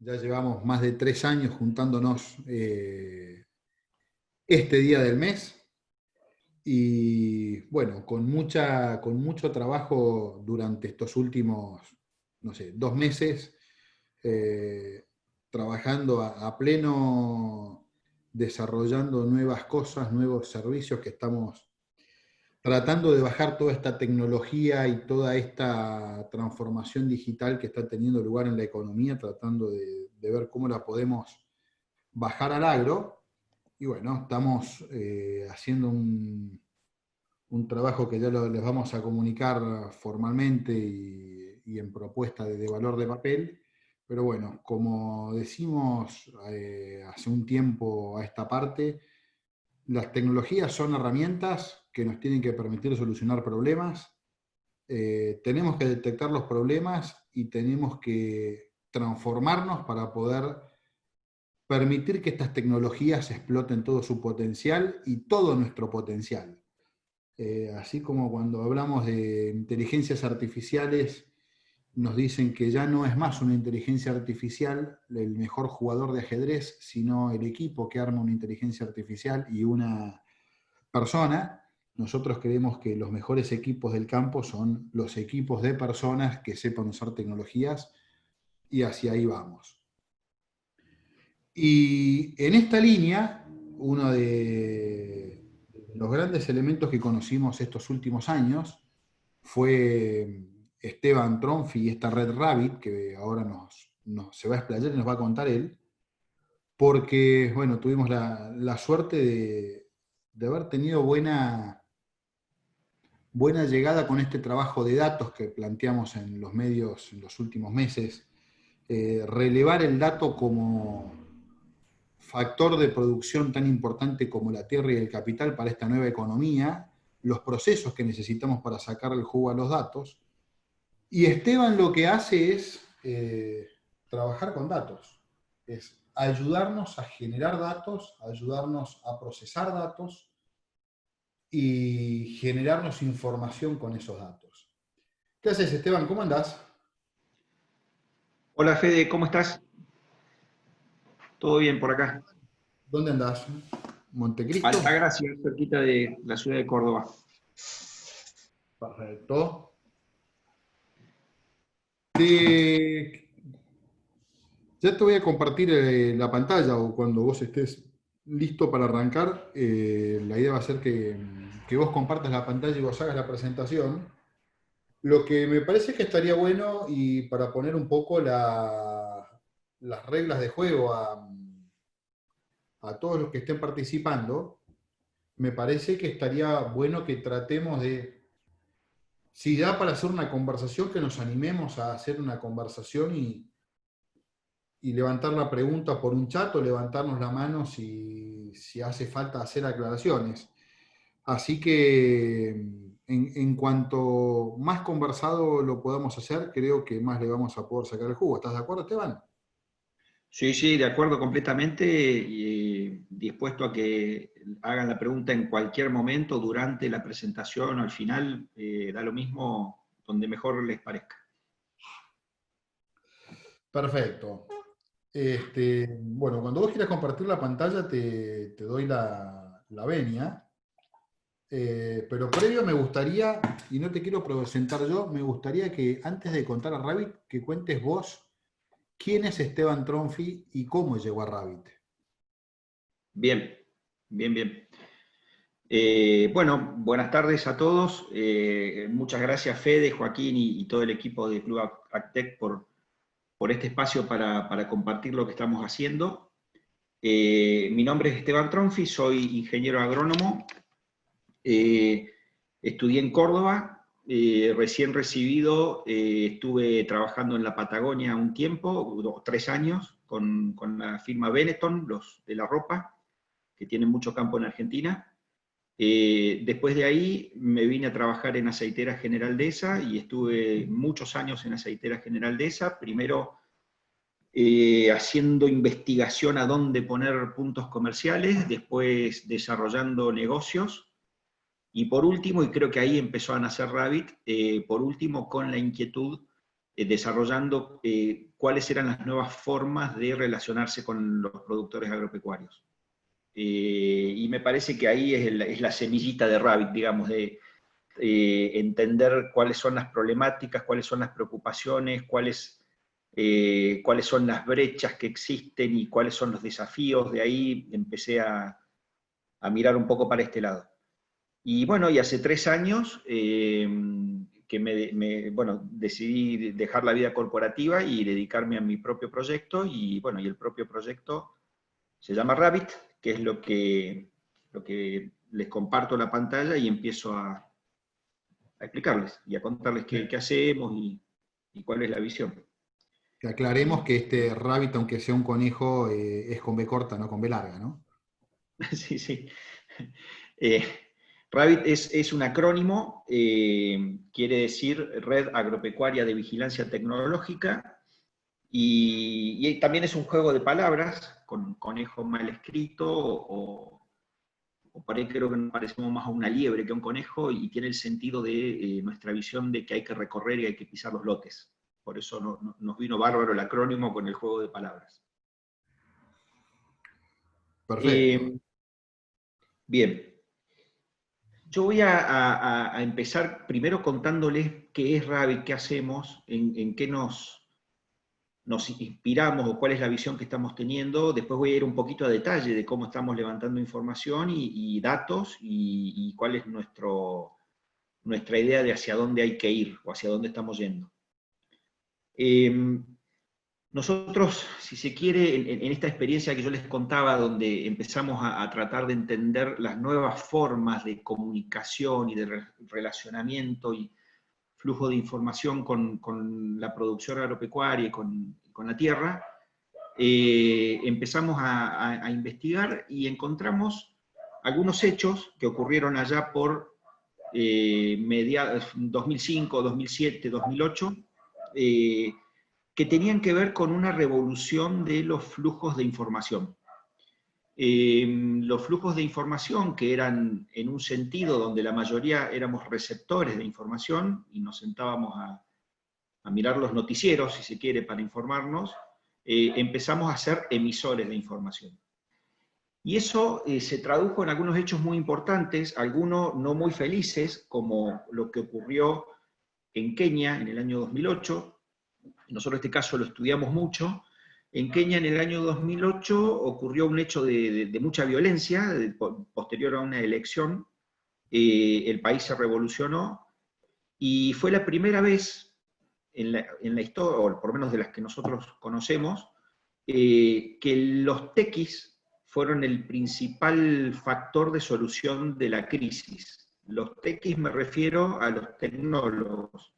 Ya llevamos más de 3 años juntándonos este día del mes y bueno, con mucho trabajo durante estos últimos, no sé, 2 meses, eh, trabajando a pleno, desarrollando nuevas cosas, nuevos servicios que estamos tratando de bajar toda esta tecnología y toda esta transformación digital que está teniendo lugar en la economía, tratando de ver cómo la podemos bajar al agro. Y bueno, estamos haciendo un trabajo que ya les vamos a comunicar formalmente y en propuesta de valor de papel. Pero bueno, como decimos hace un tiempo a esta parte, las tecnologías son herramientas que nos tienen que permitir solucionar problemas. Tenemos que detectar los problemas y tenemos que transformarnos para poder permitir que estas tecnologías exploten todo su potencial y todo nuestro potencial. Así como cuando hablamos de inteligencias artificiales, nos dicen que ya no es más una inteligencia artificial el mejor jugador de ajedrez, sino el equipo que arma una inteligencia artificial y una persona. Nosotros creemos que los mejores equipos del campo son los equipos de personas que sepan usar tecnologías y hacia ahí vamos. Y en esta línea, uno de los grandes elementos que conocimos estos últimos años fue Esteban Tronfi y esta Red Rabbit, que ahora se va a explayar y nos va a contar él, porque bueno, tuvimos la suerte de haber tenido buena llegada con este trabajo de datos que planteamos en los medios en los últimos meses, relevar el dato como factor de producción tan importante como la tierra y el capital para esta nueva economía, los procesos que necesitamos para sacar el jugo a los datos. Y Esteban lo que hace es trabajar con datos, es ayudarnos a generar datos, ayudarnos a procesar datos y generarnos información con esos datos. ¿Qué haces, Esteban? ¿Cómo andás? Hola Fede, ¿cómo estás? ¿Todo bien por acá? ¿Dónde andás? ¿Montecristo? Altagracia, cerquita de la ciudad de Córdoba. Perfecto. Te- Ya te voy a compartir la pantalla o cuando vos estés listo para arrancar. La idea va a ser que vos compartas la pantalla y vos hagas la presentación. Lo que me parece que estaría bueno y para poner un poco las reglas de juego a todos los que estén participando, me parece que estaría bueno que tratemos de, si da para hacer una conversación, que nos animemos a hacer una conversación y levantar la pregunta por un chat o levantarnos la mano si hace falta hacer aclaraciones. Así que en cuanto más conversado lo podamos hacer, creo que más le vamos a poder sacar el jugo. ¿Estás de acuerdo, Esteban? Sí, sí, de acuerdo completamente y dispuesto a que hagan la pregunta en cualquier momento, durante la presentación o al final, da lo mismo donde mejor les parezca. Perfecto. Bueno, cuando vos quieras compartir la pantalla, te doy la venia. Pero previo me gustaría, y no te quiero presentar yo, me gustaría que antes de contar a Rabbit, que cuentes vos quién es Esteban Tronfi y cómo llegó a Rabbit. Bien, bien, bien. Bueno, buenas tardes a todos. Muchas gracias Fede, Joaquín y todo el equipo de Club Actec por este espacio para compartir lo que estamos haciendo. Mi nombre es Esteban Tronfi, soy ingeniero agrónomo. Eh, Estudié en Córdoba, recién recibido, estuve trabajando en la Patagonia un tiempo, 3 años, con la firma Benetton, los de la ropa, que tienen mucho campo en Argentina. Después de ahí me vine a trabajar en Aceitera General Dehesa y estuve muchos años en Aceitera General Dehesa, primero haciendo investigación a dónde poner puntos comerciales, después desarrollando negocios, y por último, y creo que ahí empezó a nacer Rabbit, por último con la inquietud desarrollando cuáles eran las nuevas formas de relacionarse con los productores agropecuarios. Y me parece que ahí es la semillita de Rabbit, digamos, de entender cuáles son las problemáticas, cuáles son las preocupaciones, cuáles son las brechas que existen y cuáles son los desafíos. De ahí empecé a mirar un poco para este lado. Y bueno, y hace 3 años que bueno, decidí dejar la vida corporativa y dedicarme a mi propio proyecto, y bueno, y el propio proyecto se llama Rabbit, que es lo que les comparto la pantalla y empiezo a explicarles y a contarles qué hacemos y cuál es la visión. Que aclaremos que este Rabbit, aunque sea un conejo, es con B corta, no con B larga, ¿no? Sí, sí. Rabbit es un acrónimo, quiere decir Red Agropecuaria de Vigilancia Tecnológica, y también es un juego de palabras, con conejo mal escrito, o por ahí creo que nos parecemos más a una liebre que a un conejo, y tiene el sentido de nuestra visión de que hay que recorrer y hay que pisar los lotes. Por eso nos vino bárbaro el acrónimo con el juego de palabras. Perfecto. Bien. Yo voy a empezar primero contándoles qué es Rabbit, qué hacemos, en qué nos inspiramos o cuál es la visión que estamos teniendo. Después voy a ir un poquito a detalle de cómo estamos levantando información y datos, y cuál es nuestra idea de hacia dónde hay que ir o hacia dónde estamos yendo. Nosotros, si se quiere, en esta experiencia que yo les contaba, donde empezamos a tratar de entender las nuevas formas de comunicación y de relacionamiento y flujo de información con la producción agropecuaria y con la tierra, empezamos a investigar y encontramos algunos hechos que ocurrieron allá por 2005, 2007, 2008, que tenían que ver con una revolución de los flujos de información. Los flujos de información, que eran en un sentido donde la mayoría éramos receptores de información y nos sentábamos a mirar los noticieros, si se quiere, para informarnos, empezamos a ser emisores de información. Y eso se tradujo en algunos hechos muy importantes, algunos no muy felices, como lo que ocurrió en Kenia en el año 2008. Nosotros este caso lo estudiamos mucho. En Kenia en el año 2008 ocurrió un hecho de mucha violencia, posterior a una elección. El país se revolucionó, y fue la primera vez en la historia, o por lo menos de las que nosotros conocemos, que los tequis fueron el principal factor de solución de la crisis. Los tequis me refiero a los tecnólogos.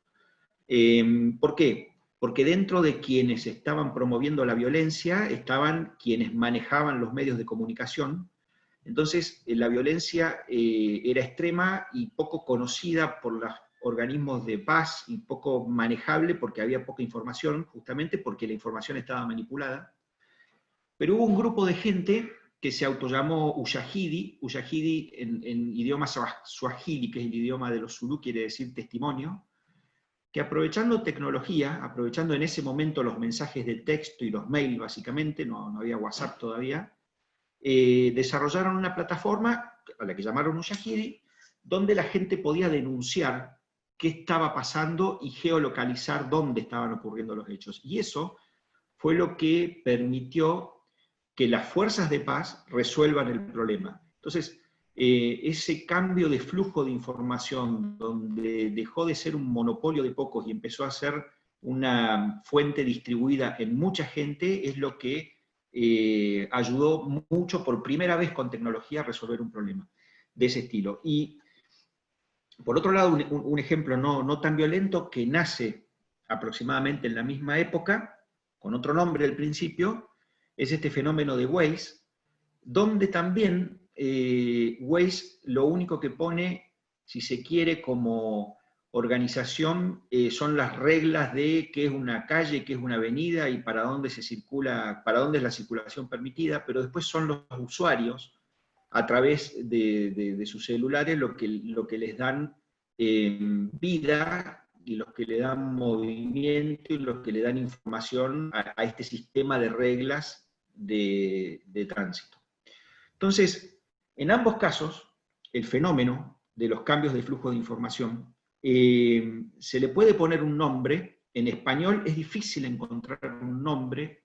¿Por qué? Porque dentro de quienes estaban promoviendo la violencia estaban quienes manejaban los medios de comunicación. Entonces, la violencia era extrema y poco conocida por los organismos de paz, y poco manejable porque había poca información, justamente porque la información estaba manipulada. Pero hubo un grupo de gente que se autollamó Uyahidi en idioma swahili, que es el idioma de los zulú, quiere decir testimonio, que aprovechando tecnología, aprovechando en ese momento los mensajes de texto y los mails básicamente, no había WhatsApp todavía, desarrollaron una plataforma a la que llamaron Uyahidi, donde la gente podía denunciar qué estaba pasando y geolocalizar dónde estaban ocurriendo los hechos. Y eso fue lo que permitió que las fuerzas de paz resuelvan el problema. Entonces, ese cambio de flujo de información, donde dejó de ser un monopolio de pocos y empezó a ser una fuente distribuida en mucha gente, es lo que ayudó mucho por primera vez con tecnología a resolver un problema de ese estilo. Y por otro lado, un ejemplo no tan violento, que nace aproximadamente en la misma época, con otro nombre al principio, es este fenómeno de Waze, donde también Waze lo único que pone, si se quiere, como organización, son las reglas de qué es una calle, qué es una avenida y para dónde se circula, para dónde es la circulación permitida, pero después son los usuarios, a través de sus celulares, lo que les dan vida y los que le dan movimiento y los que le dan información a este sistema de reglas de tránsito. Entonces, en ambos casos, el fenómeno de los cambios de flujo de información se le puede poner un nombre. En español es difícil encontrar un nombre,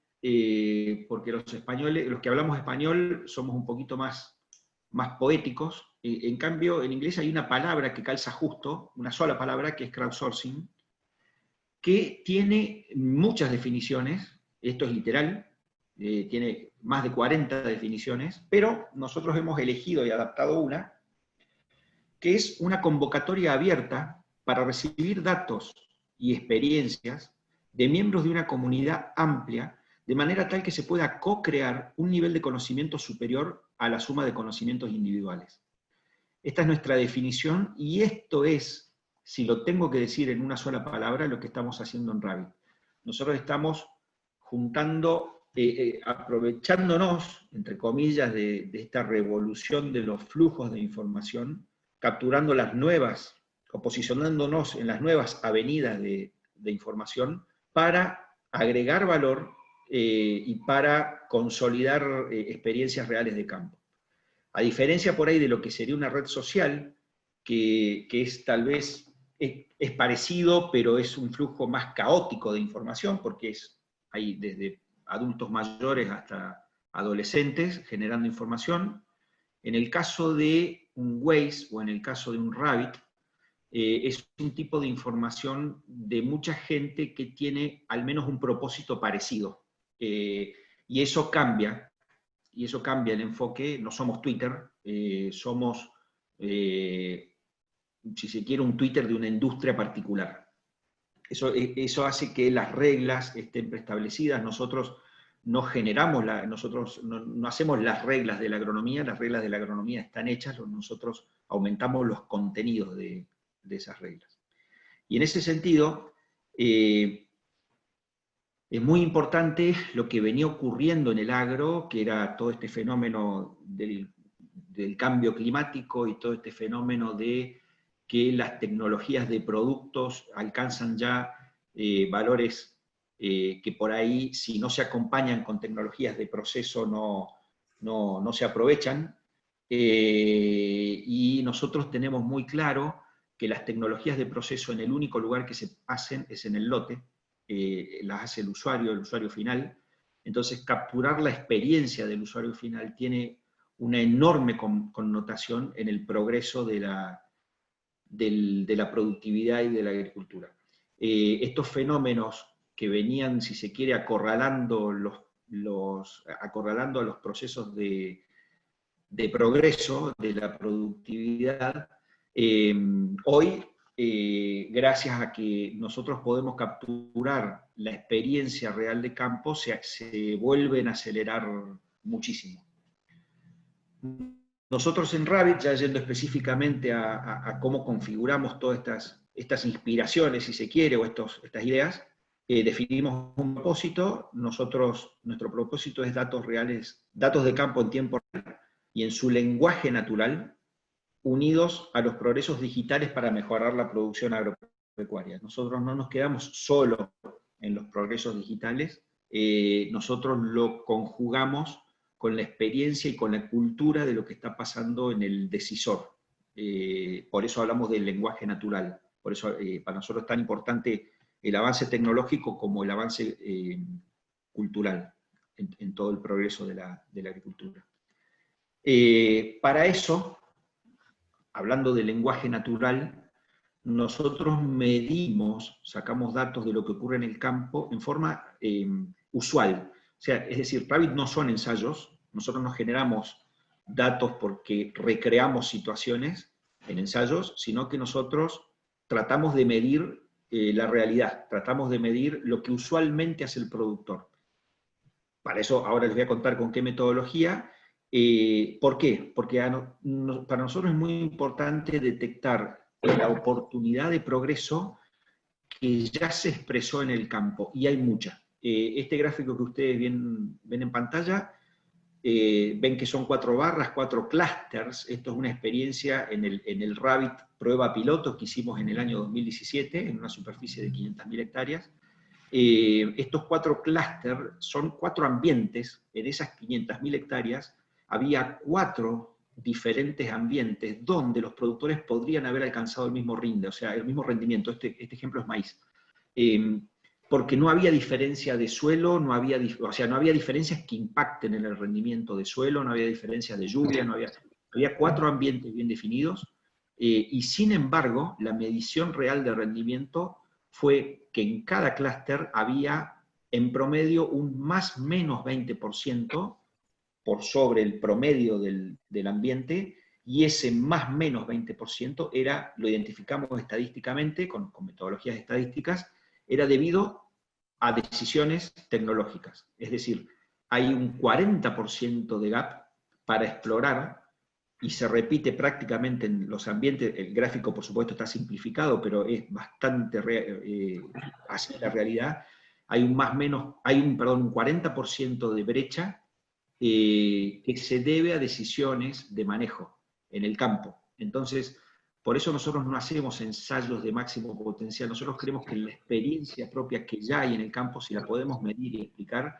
porque los españoles, los que hablamos español, somos un poquito más poéticos. En cambio, en inglés hay una palabra que calza justo, una sola palabra, que es crowdsourcing, que tiene muchas definiciones. Esto es literal, tiene más de 40 definiciones, pero nosotros hemos elegido y adaptado una, que es una convocatoria abierta para recibir datos y experiencias de miembros de una comunidad amplia, de manera tal que se pueda co-crear un nivel de conocimiento superior a la suma de conocimientos individuales. Esta es nuestra definición, y esto es, si lo tengo que decir en una sola palabra, lo que estamos haciendo en Rabbit. Nosotros estamos juntando, aprovechándonos, entre comillas, de esta revolución de los flujos de información, capturando las nuevas, o posicionándonos en las nuevas avenidas de información, para agregar valor y para consolidar experiencias reales de campo. A diferencia por ahí de lo que sería una red social, que es tal vez, es parecido, pero es un flujo más caótico de información, porque hay desde adultos mayores hasta adolescentes generando información. En el caso de un Waze o en el caso de un Rabbit, es un tipo de información de mucha gente que tiene al menos un propósito parecido. Y eso cambia el enfoque. No somos Twitter, somos, si se quiere, un Twitter de una industria particular. Eso hace que las reglas estén preestablecidas. Nosotros no generamos, nosotros no hacemos las reglas de la agronomía están hechas, nosotros aumentamos los contenidos de esas reglas. Y en ese sentido, es muy importante lo que venía ocurriendo en el agro, que era todo este fenómeno del cambio climático y todo este fenómeno de que las tecnologías de productos alcanzan ya valores que por ahí, si no se acompañan con tecnologías de proceso, no se aprovechan. Y nosotros tenemos muy claro que las tecnologías de proceso, en el único lugar que se hacen es en el lote, las hace el usuario final. Entonces, capturar la experiencia del usuario final tiene una enorme connotación en el progreso de la productividad y de la agricultura. Estos fenómenos que venían, si se quiere, acorralando a los procesos de progreso de la productividad, hoy, gracias a que nosotros podemos capturar la experiencia real de campo, se vuelven a acelerar muchísimo. Nosotros en Rabbit, ya yendo específicamente a cómo configuramos todas estas inspiraciones, si se quiere, o estas ideas, definimos un propósito. Nuestro propósito es datos reales, datos de campo en tiempo real y en su lenguaje natural, unidos a los progresos digitales para mejorar la producción agropecuaria. Nosotros no nos quedamos solo en los progresos digitales, nosotros lo conjugamos con la experiencia y con la cultura de lo que está pasando en el decisor. Por eso hablamos del lenguaje natural. Por eso para nosotros es tan importante el avance tecnológico como el avance cultural en todo el progreso de la agricultura. Para eso, hablando del lenguaje natural, nosotros medimos, sacamos datos de lo que ocurre en el campo en forma usual. O sea, es decir, Rabbit no son ensayos, nosotros no generamos datos porque recreamos situaciones en ensayos, sino que nosotros tratamos de medir la realidad, tratamos de medir lo que usualmente hace el productor. Para eso ahora les voy a contar con qué metodología. ¿Por qué? Porque para nosotros es muy importante detectar la oportunidad de progreso que ya se expresó en el campo, y hay mucha. Este gráfico que ustedes ven en pantalla ven que son 4 barras, 4 clústeres. Esto es una experiencia en el Rabbit prueba piloto que hicimos en el año 2017, en una superficie de 500.000 hectáreas. Estos 4 clústeres son 4 ambientes. En esas 500.000 hectáreas había 4 diferentes ambientes donde los productores podrían haber alcanzado el mismo rinde, o sea, el mismo rendimiento. Este ejemplo es maíz. Porque no había diferencia de suelo, no había diferencias que impacten en el rendimiento de suelo, no había diferencias de lluvia, había 4 ambientes bien definidos, y sin embargo, la medición real de rendimiento fue que en cada clúster había en promedio un más menos 20% por sobre el promedio del ambiente, y ese más menos 20% lo identificamos estadísticamente, con metodologías estadísticas, era debido a decisiones tecnológicas. Es decir, hay un 40% de gap para explorar, y se repite prácticamente en los ambientes. El gráfico, por supuesto, está simplificado, pero es bastante así la realidad. Hay un 40% de brecha que se debe a decisiones de manejo en el campo. Entonces, por eso nosotros no hacemos ensayos de máximo potencial. Nosotros creemos que la experiencia propia que ya hay en el campo, si la podemos medir y explicar,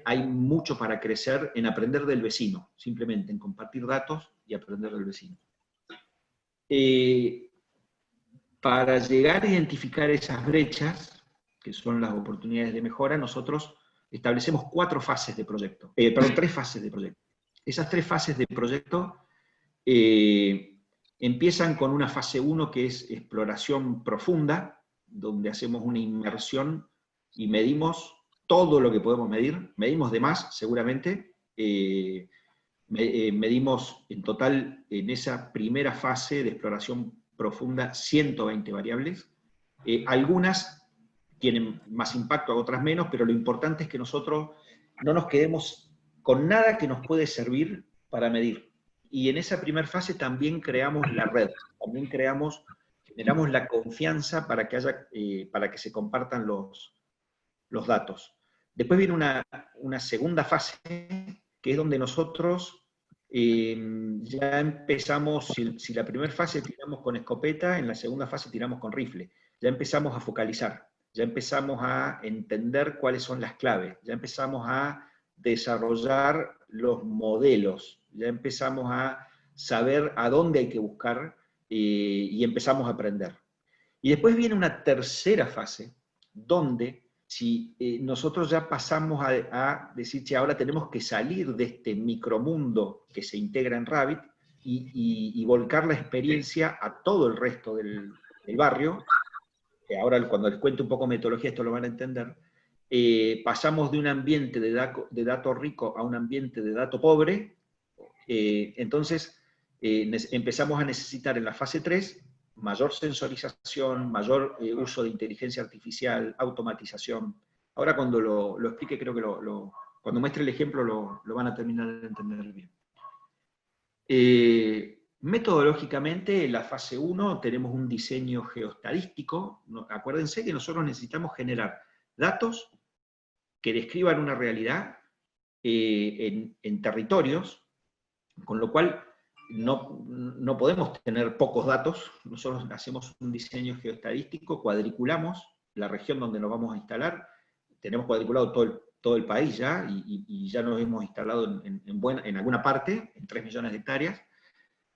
hay mucho para crecer en aprender del vecino, simplemente en compartir datos y aprender del vecino. Para llegar a identificar esas brechas, que son las oportunidades de mejora, nosotros establecemos 3 fases de proyecto. Esas 3 fases de proyecto empiezan con una fase 1 que es exploración profunda, donde hacemos una inmersión y medimos todo lo que podemos medir. Medimos de más, seguramente. Medimos en total, en esa primera fase de exploración profunda, 120 variables. Algunas tienen más impacto, otras menos, pero lo importante es que nosotros no nos quedemos con nada que nos puede servir para medir. Y en esa primera fase también creamos la red, generamos la confianza para que se compartan los datos. Después viene una segunda fase, que es donde nosotros ya empezamos, si la primera fase tiramos con escopeta, en la segunda fase tiramos con rifle. Ya empezamos a focalizar, ya empezamos a entender cuáles son las claves, ya empezamos a desarrollar los modelos, ya empezamos a saber a dónde hay que buscar y empezamos a aprender. Y después viene una tercera fase, donde si nosotros ya pasamos a decir que ahora tenemos que salir de este micromundo que se integra en Rabbit y volcar la experiencia a todo el resto del barrio. Ahora cuando les cuento un poco metodología esto lo van a entender. Pasamos de un ambiente de dato rico a un ambiente de dato pobre. Entonces empezamos a necesitar en la fase 3 mayor sensorización, mayor uso de inteligencia artificial, automatización. Ahora cuando lo explique, creo que cuando muestre el ejemplo lo van a terminar de entender bien. Metodológicamente, en la fase 1 tenemos un diseño geoestadístico. Acuérdense que nosotros necesitamos generar datos que describan una realidad en territorios, con lo cual no podemos tener pocos datos. Nosotros hacemos un diseño geoestadístico, cuadriculamos la región donde nos vamos a instalar, tenemos cuadriculado todo el país ya, y ya nos hemos instalado en alguna parte, en 3 millones de hectáreas.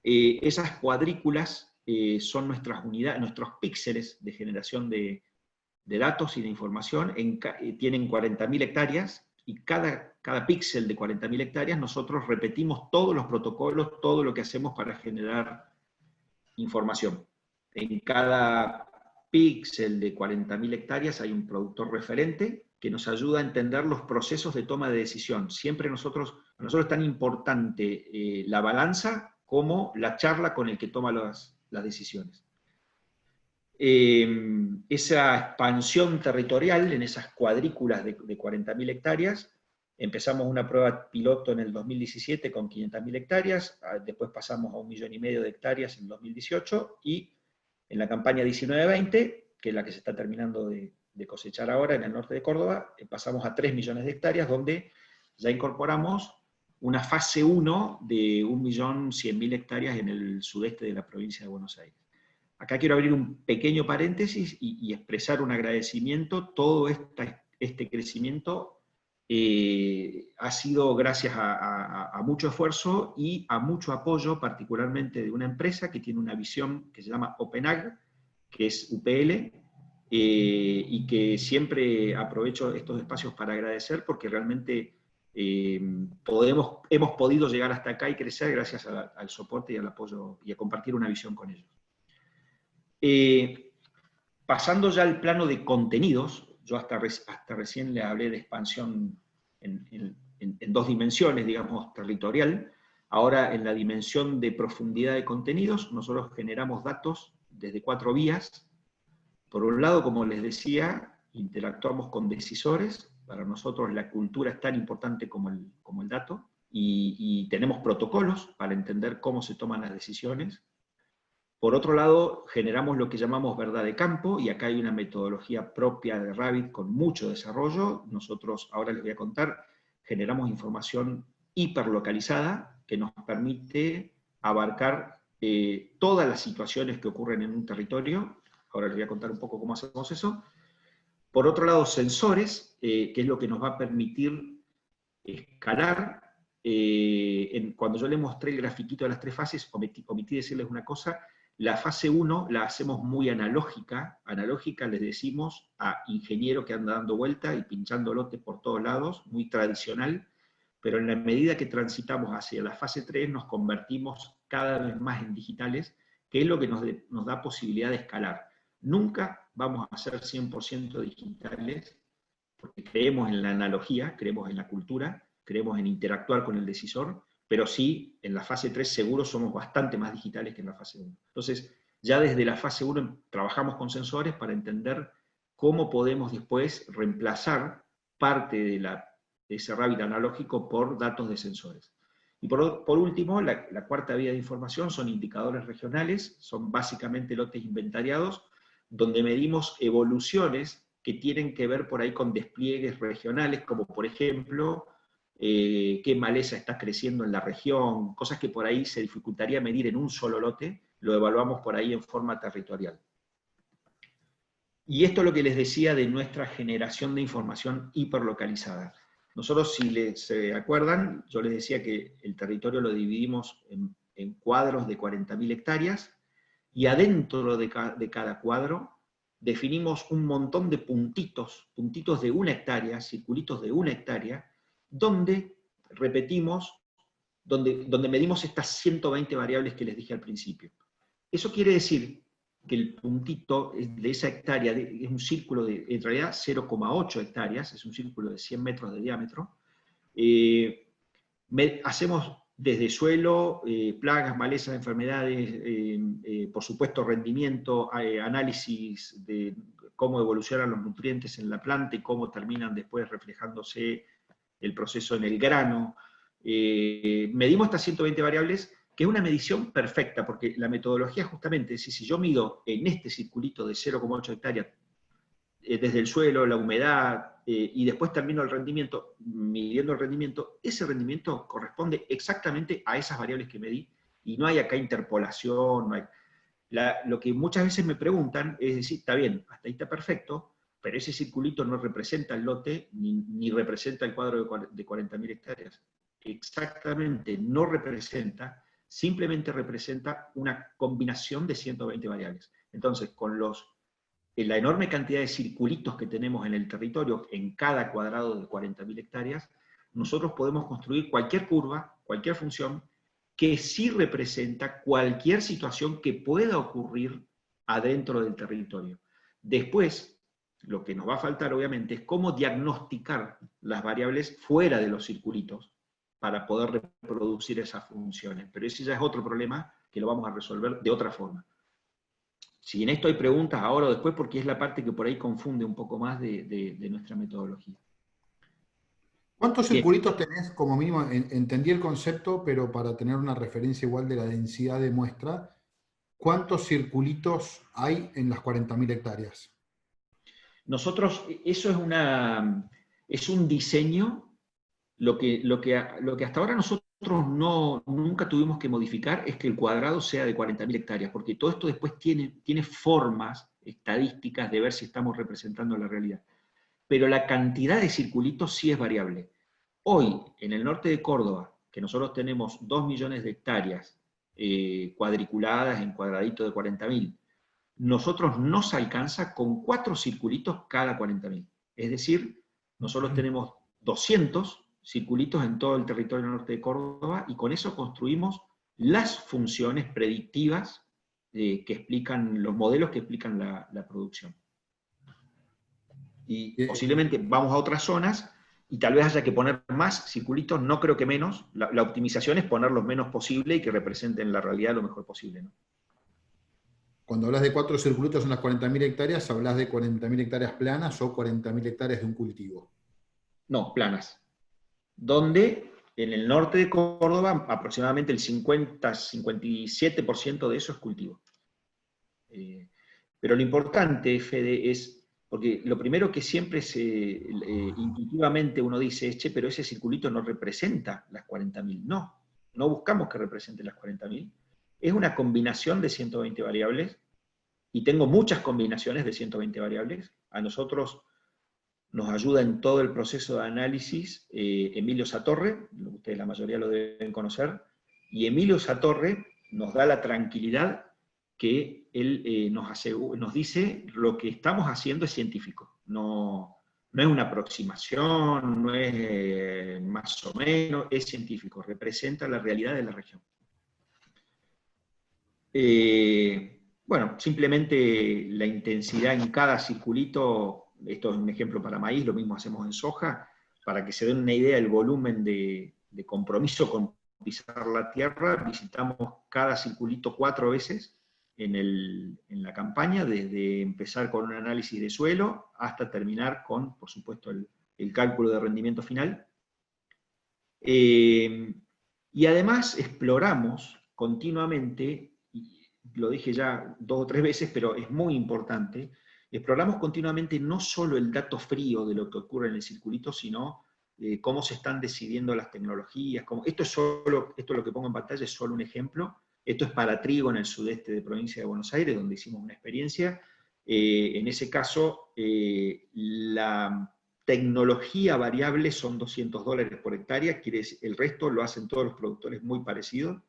Esas cuadrículas son nuestras unidades, nuestros píxeles de generación de datos y de información, tienen 40.000 hectáreas, y cada píxel de 40.000 hectáreas nosotros repetimos todos los protocolos, todo lo que hacemos para generar información. En cada píxel de 40.000 hectáreas hay un productor referente que nos ayuda a entender los procesos de toma de decisión. Siempre a nosotros es tan importante la balanza como la charla con el que toma las decisiones. Esa expansión territorial en esas cuadrículas de 40.000 hectáreas, empezamos una prueba piloto en el 2017 con 500.000 hectáreas, después pasamos a 1,5 millones de hectáreas en 2018, y en la campaña 19-20, que es la que se está terminando de cosechar ahora en el norte de Córdoba, pasamos a 3 millones de hectáreas, donde ya incorporamos una fase 1 de 1.100.000 hectáreas en el sudeste de la provincia de Buenos Aires. Acá quiero abrir un pequeño paréntesis y expresar un agradecimiento. Todo este crecimiento ha sido gracias a mucho esfuerzo y a mucho apoyo, particularmente de una empresa que tiene una visión que se llama OpenAg, que es UPL, y que siempre aprovecho estos espacios para agradecer, porque realmente hemos podido llegar hasta acá y crecer gracias al soporte y al apoyo y a compartir una visión con ellos. Pasando ya al plano de contenidos, yo hasta recién le hablé de expansión en 2 dimensiones, digamos, territorial. Ahora, en la dimensión de profundidad de contenidos, nosotros generamos datos desde 4 vías. Por un lado, como les decía, interactuamos con decisores. Para nosotros la cultura es tan importante como el dato. Y tenemos protocolos para entender cómo se toman las decisiones. Por otro lado, generamos lo que llamamos verdad de campo, y acá hay una metodología propia de Rabbit con mucho desarrollo. Nosotros, ahora les voy a contar, generamos información hiperlocalizada que nos permite abarcar todas las situaciones que ocurren en un territorio. Ahora les voy a contar un poco cómo hacemos eso. Por otro lado, sensores, que es lo que nos va a permitir escalar. Cuando yo les mostré el grafiquito de las 3 fases, omití decirles una cosa. La fase 1 la hacemos muy analógica. Analógica les decimos a ingeniero que anda dando vuelta y pinchando lotes por todos lados, muy tradicional, pero en la medida que transitamos hacia la fase 3 nos convertimos cada vez más en digitales, que es lo que nos da posibilidad de escalar. Nunca vamos a ser 100% digitales, porque creemos en la analogía, creemos en la cultura, creemos en interactuar con el decisor, pero sí, en la fase 3 seguro somos bastante más digitales que en la fase 1. Entonces, ya desde la fase 1 trabajamos con sensores para entender cómo podemos después reemplazar parte de ese Rabbit analógico por datos de sensores. Y por último, la 4ª vía de información son indicadores regionales, son básicamente lotes inventariados, donde medimos evoluciones que tienen que ver por ahí con despliegues regionales, como por ejemplo, qué maleza está creciendo en la región, cosas que por ahí se dificultaría medir en un solo lote, lo evaluamos por ahí en forma territorial. Y esto es lo que les decía de nuestra generación de información hiperlocalizada. Nosotros, si se acuerdan, yo les decía que el territorio lo dividimos en cuadros de 40.000 hectáreas, y adentro de cada cuadro definimos un montón de puntitos de 1 hectárea, circulitos de 1 hectárea, donde repetimos, donde medimos estas 120 variables que les dije al principio. Eso quiere decir que el puntito de esa hectárea es un círculo de, en realidad, 0,8 hectáreas, es un círculo de 100 metros de diámetro. Hacemos desde suelo, plagas, malezas, enfermedades, por supuesto rendimiento, análisis de cómo evolucionan los nutrientes en la planta y cómo terminan después reflejándose el proceso en el grano. Medimos estas 120 variables, que es una medición perfecta, porque la metodología justamente es, si yo mido en este circulito de 0,8 hectáreas, desde el suelo, la humedad, y después termino el rendimiento, midiendo el rendimiento, ese rendimiento corresponde exactamente a esas variables que medí, y no hay acá interpolación, no hay... Lo que muchas veces me preguntan es decir, está bien, hasta ahí está perfecto, pero ese circulito no representa el lote, ni representa el cuadro de 40.000 hectáreas. Exactamente, no representa, simplemente representa una combinación de 120 variables. Entonces, con la enorme cantidad de circulitos que tenemos en el territorio, en cada cuadrado de 40.000 hectáreas, nosotros podemos construir cualquier curva, cualquier función, que sí representa cualquier situación que pueda ocurrir adentro del territorio. Después, lo que nos va a faltar, obviamente, es cómo diagnosticar las variables fuera de los circulitos para poder reproducir esas funciones. Pero ese ya es otro problema que lo vamos a resolver de otra forma. Si en esto hay preguntas ahora o después, porque es la parte que por ahí confunde un poco más de nuestra metodología. ¿Cuántos circulitos tenés como mínimo? Entendí el concepto, pero para tener una referencia igual de la densidad de muestra, ¿cuántos circulitos hay en las 40.000 hectáreas? Nosotros, eso es un diseño. lo que hasta ahora nosotros nunca tuvimos que modificar es que el cuadrado sea de 40.000 hectáreas, porque todo esto después tiene formas estadísticas de ver si estamos representando la realidad. Pero la cantidad de circulitos sí es variable. Hoy, en el norte de Córdoba, que nosotros tenemos 2 millones de hectáreas cuadriculadas en cuadraditos de 40.000, nosotros nos alcanza con 4 circulitos cada 40.000. Es decir, nosotros tenemos 200 circulitos en todo el territorio norte de Córdoba, y con eso construimos las funciones predictivas que explican, los modelos que explican la producción. Y posiblemente vamos a otras zonas, y tal vez haya que poner más circulitos, no creo que menos. La optimización es poner lo menos posible y que representen la realidad lo mejor posible, ¿no? Cuando hablas de 4 circulitos en las 40.000 hectáreas, ¿hablas de 40.000 hectáreas planas o 40.000 hectáreas de un cultivo? No, planas. Donde en el norte de Córdoba aproximadamente el 50-57% de eso es cultivo. Pero lo importante, Fede, es, porque lo primero que siempre intuitivamente uno dice es, che, pero ese circulito no representa las 40.000. No buscamos que represente las 40.000. Es una combinación de 120 variables, y tengo muchas combinaciones de 120 variables. A nosotros nos ayuda en todo el proceso de análisis Emilio Satorre, ustedes la mayoría lo deben conocer, y Emilio Satorre nos da la tranquilidad que él nos dice lo que estamos haciendo es científico, no es una aproximación, no es más o menos, es científico, representa la realidad de la región. Bueno, simplemente la intensidad en cada circulito, esto es un ejemplo para maíz, lo mismo hacemos en soja, para que se den una idea del volumen de compromiso con pisar la tierra. Visitamos cada circulito 4 veces en la campaña, desde empezar con un análisis de suelo hasta terminar con, por supuesto, el cálculo de rendimiento final. Y además exploramos continuamente, lo dije ya 2 o 3 veces, pero es muy importante, exploramos continuamente no solo el dato frío de lo que ocurre en el circulito, sino cómo se están decidiendo las tecnologías. Esto lo que pongo en pantalla es solo un ejemplo. Esto es para trigo en el sudeste de provincia de Buenos Aires, donde hicimos una experiencia. En ese caso, la tecnología variable son $200 por hectárea, el resto lo hacen todos los productores muy parecidos.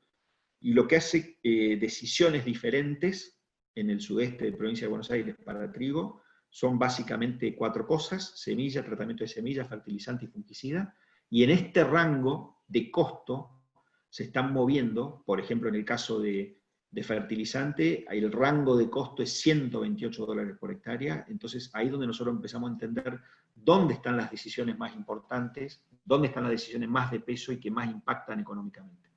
Y lo que hace decisiones diferentes en el sudeste de provincia de Buenos Aires para trigo son básicamente 4 cosas: semilla, tratamiento de semilla, fertilizante y fungicida. Y en este rango de costo se están moviendo, por ejemplo, en el caso de fertilizante, el rango de costo es $128 por hectárea. Entonces ahí es donde nosotros empezamos a entender dónde están las decisiones más importantes, dónde están las decisiones más de peso y que más impactan económicamente.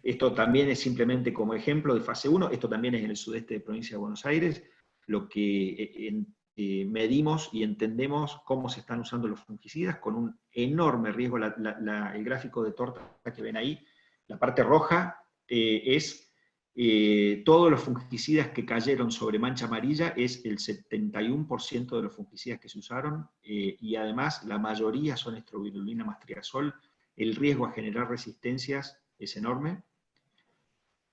Esto también es simplemente como ejemplo de fase 1, esto también es en el sudeste de provincia de Buenos Aires, lo que medimos y entendemos cómo se están usando los fungicidas con un enorme riesgo. El gráfico de torta que ven ahí, la parte roja es todos los fungicidas que cayeron sobre mancha amarilla, es el 71% de los fungicidas que se usaron, y además la mayoría son estrobilurina más triazol. El riesgo a generar resistencias es enorme.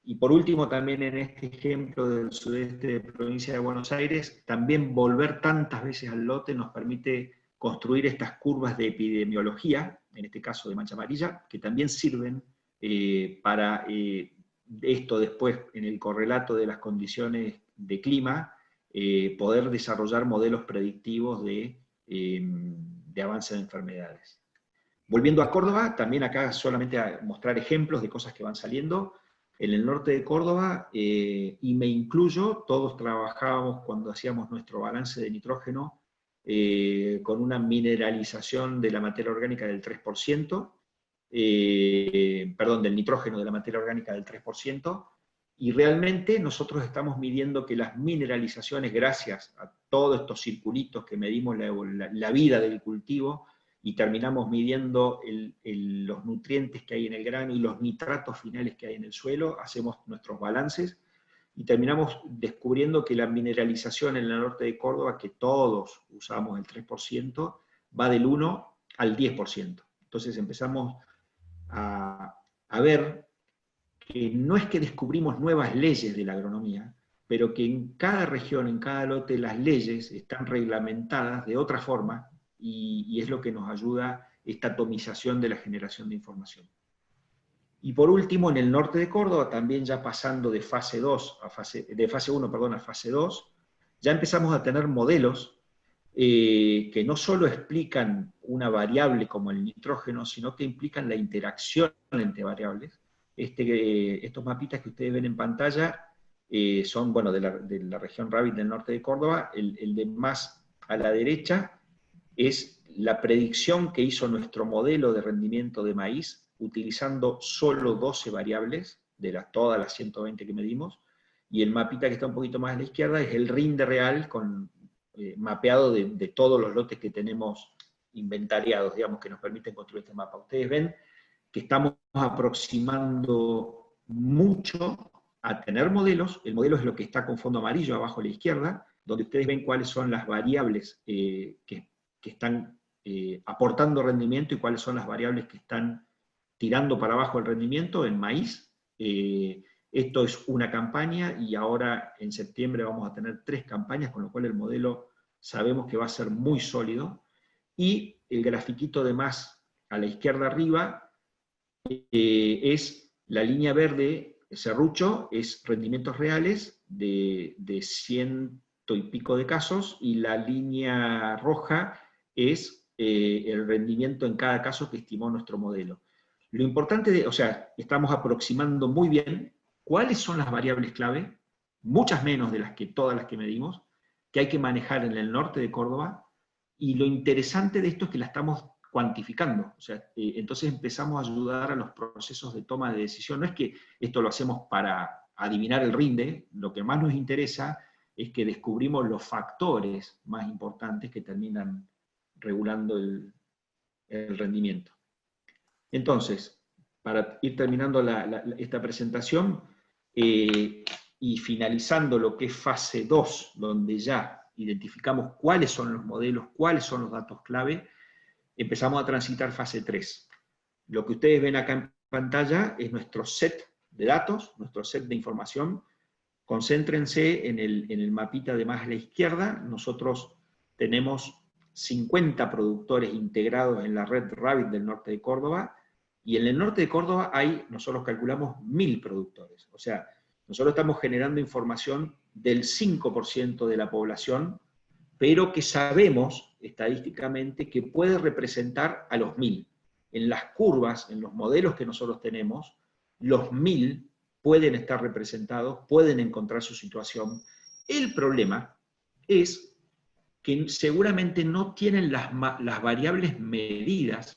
Y por último, también en este ejemplo del sudeste de provincia de Buenos Aires, también volver tantas veces al lote nos permite construir estas curvas de epidemiología, en este caso de mancha amarilla, que también sirven para esto después, en el correlato de las condiciones de clima, poder desarrollar modelos predictivos de avance de enfermedades. Volviendo a Córdoba, también acá solamente a mostrar ejemplos de cosas que van saliendo. En el norte de Córdoba, y me incluyo, todos trabajábamos cuando hacíamos nuestro balance de nitrógeno con una mineralización de la materia orgánica del 3%, del nitrógeno de la materia orgánica del 3%, y realmente nosotros estamos midiendo que las mineralizaciones, gracias a todos estos circulitos que medimos la vida del cultivo, y terminamos midiendo los nutrientes que hay en el grano y los nitratos finales que hay en el suelo, hacemos nuestros balances, y terminamos descubriendo que la mineralización en el norte de Córdoba, que todos usamos el 3%, va del 1 al 10%. Entonces empezamos a ver que no es que descubrimos nuevas leyes de la agronomía, pero que en cada región, en cada lote, las leyes están reglamentadas de otra forma, y es lo que nos ayuda esta atomización de la generación de información. Y por último, en el norte de Córdoba, también ya pasando de fase 1 perdón, a fase 2, ya empezamos a tener modelos que no solo explican una variable como el nitrógeno, sino que implican la interacción entre variables. Estos mapitas que ustedes ven en pantalla son, bueno, de la región Rabbit del norte de Córdoba. El de más a la derecha es la predicción que hizo nuestro modelo de rendimiento de maíz, utilizando solo 12 variables de todas las 120 que medimos, y el mapita que está un poquito más a la izquierda es el rinde real mapeado de todos los lotes que tenemos inventariados, digamos, que nos permiten construir este mapa. Ustedes ven que estamos aproximando mucho a tener modelos. El modelo es lo que está con fondo amarillo abajo a la izquierda, donde ustedes ven cuáles son las variables que están aportando rendimiento y cuáles son las variables que están tirando para abajo el rendimiento en maíz. Esto es una campaña, y ahora en septiembre vamos a tener 3 campañas, con lo cual el modelo sabemos que va a ser muy sólido. Y el grafiquito de más a la izquierda arriba es la línea verde, serrucho, es rendimientos reales de 100 y pico de casos, y la línea roja es el rendimiento en cada caso que estimó nuestro modelo. Lo importante, o sea, estamos aproximando muy bien cuáles son las variables clave, muchas menos de todas las que medimos, que hay que manejar en el norte de Córdoba, y lo interesante de esto es que la estamos cuantificando. O sea, entonces empezamos a ayudar a los procesos de toma de decisión. No es que esto lo hacemos para adivinar el rinde, lo que más nos interesa es que descubrimos los factores más importantes que terminan regulando el rendimiento. Entonces, para ir terminando esta presentación y finalizando lo que es fase 2, donde ya identificamos cuáles son los modelos, cuáles son los datos clave, empezamos a transitar fase 3. Lo que ustedes ven acá en pantalla es nuestro set de datos, nuestro set de información. Concéntrense en el mapita de más a la izquierda. Nosotros tenemos 50 productores integrados en la red Rabbit del norte de Córdoba, y en el norte de Córdoba nosotros calculamos 1000 productores. O sea, nosotros estamos generando información del 5% de la población, pero que sabemos estadísticamente que puede representar a los 1000. En las curvas, en los modelos que nosotros tenemos, los 1000 pueden estar representados, pueden encontrar su situación. El problema es que seguramente no tienen las variables medidas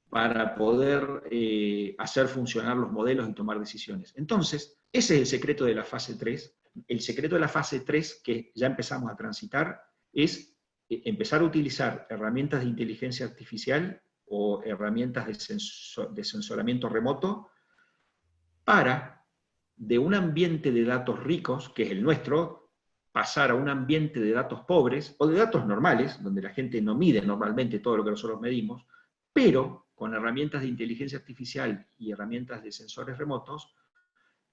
para poder hacer funcionar los modelos y tomar decisiones. Entonces, ese es el secreto de la fase 3. El secreto de la fase 3, que ya empezamos a transitar, es empezar a utilizar herramientas de inteligencia artificial o herramientas de sensoramiento remoto para, de un ambiente de datos ricos, que es el nuestro, pasar a un ambiente de datos pobres, o de datos normales, donde la gente no mide normalmente todo lo que nosotros medimos, pero con herramientas de inteligencia artificial y herramientas de sensores remotos,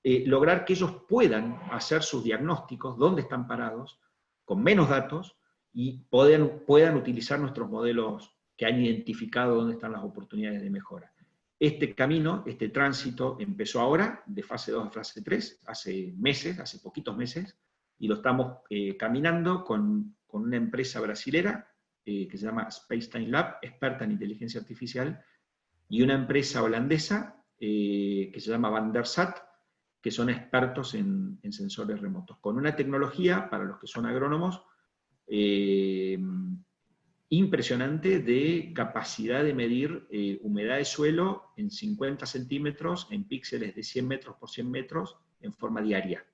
lograr que ellos puedan hacer sus diagnósticos, dónde están parados, con menos datos, y puedan utilizar nuestros modelos que han identificado dónde están las oportunidades de mejora. Este camino, este tránsito, empezó ahora, de fase 2 a fase 3, hace meses, hace poquitos meses, y lo estamos caminando con una empresa brasilera que se llama Spacetime Lab, experta en inteligencia artificial, y una empresa holandesa que se llama Van der Sat, que son expertos en sensores remotos, con una tecnología, para los que son agrónomos, impresionante de capacidad de medir humedad de suelo en 50 centímetros, en píxeles de 100 metros por 100 metros, en forma diaria.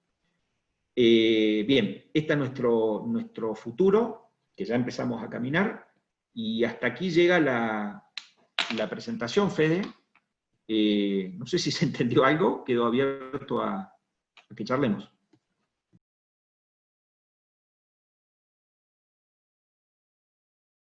Bien, este es nuestro futuro, que ya empezamos a caminar, y hasta aquí llega la presentación, Fede. No sé si se entendió algo, quedó abierto a que charlemos.